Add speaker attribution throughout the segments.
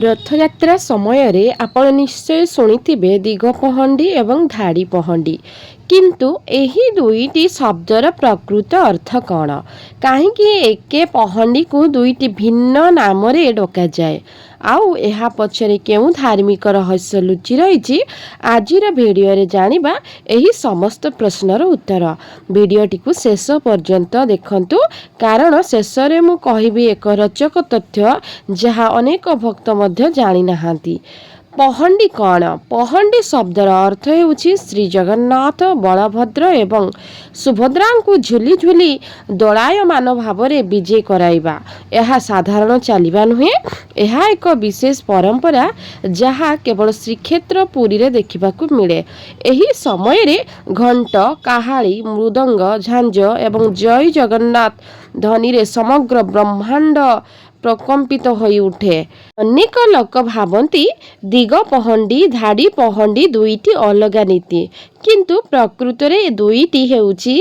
Speaker 1: रथयात्रा समय रे आपण निश्चय शुणिथिबे दिगपहंडी एवं धाड़ी पहंडी किंतु एही दुईटी शब्दर प्रकृत अर्थ कौन कहीं एके पहंडी को दुईटी भिन्न नाम रे डका जाए आउ एहा पछरे केउ धार्मिक रहस्य लुचि रही आजिर भिडियो रे जानिबा एही समस्त प्रश्नर उत्तर भिडियोटी को शेष पर्यंत देखंतु कारण शेष रे मु कहिबी एक रोचक तथ्य जहा अनेक भक्त मध्य जानि नाहांती। पहंडी कौन पहंडी शब्दर अर्थ हेउछि श्री जगन्नाथ बलभद्र एवं सुभद्रा को झुली झुली दलायमान भाव में विजय कराइबा यह साधारण चलवा नुहे यह एक विशेष परंपरा जहाँ केवल श्रीक्षेत्र पुरी रे देखिबाकू मिले। एही समय रे घंट काहाली मृदंग झांझ एवं जय जगन्नाथ ध्वनि रे समग्र ब्रह्मांड प्रकंपित होई उठे। अनेक लोक भावती दिग पहंडी धाड़ी पहंडी दुईटी अलगा नीति किंतु प्रकृत रे दुईटी हेउची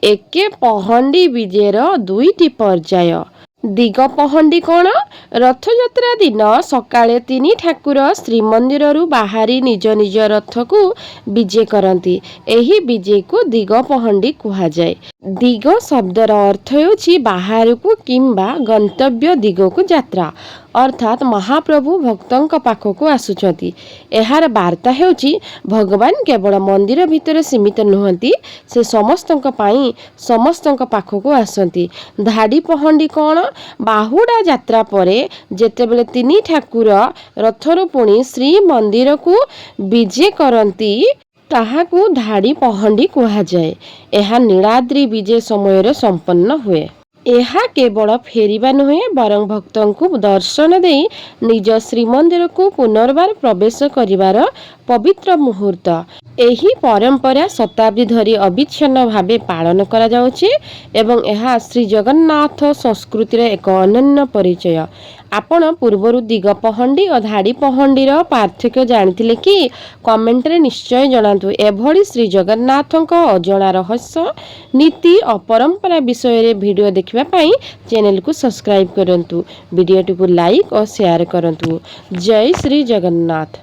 Speaker 1: एके पहंडी विजयर दुईटी पर्याय। दिग पहंडी कौन रथयात्रा दिन सकाळे तीनी ठाकुर श्रीमंदिर बाहरी निज निज रथ को विजय करती एही विजय को दिग पहंडी कहा जाए। दिग शब्दर अर्थ हेउछि बाहर को किंबा गंतव्य दिग को यात्रा अर्थात महाप्रभु भक्तों पाखक आसुचंती। एहार वार्ता हेउछि भगवान केवल मंदिर भितर सीमित नुहंती से समस्तंक पाई समस्तंक पाखक आसंती। धाड़ी पहंडी कौन बाहुडा यात्रा परे जेतेबेले तीनी ठाकुर रथरु पुणी श्री मंदिर को विजय करती ताहाकू धाड़ी पहंडी कहा जाए। यह नीलाद्री विजय समय संपन्न हुए। यह केवल फेरिबा नुहे बरं भक्तों को दर्शन दे निज श्रीमंदिर को पुनर्बार प्रवेश करिवार पवित्र मुहूर्त। एही परंपरा शताब्दी धरी अविच्छिन्न भावे पालन करा जाउछि एवं यह श्री जगन्नाथ संस्कृतिर एक अनन्य परिचय। आपण पूर्वरु दिग पहंडी और धाड़ी पहंडीर पार्थक्य जानिथिले कि कमेंट रे निश्चय जणातु। एभली श्री जगन्नाथक अजणा रहस्य नीति और परंपरा विषय रे वीडियो देखिबा पई चैनल को सब्सक्राइब करंतु वीडियो को लाइक और शेयर करंतु। जय श्री जगन्नाथ।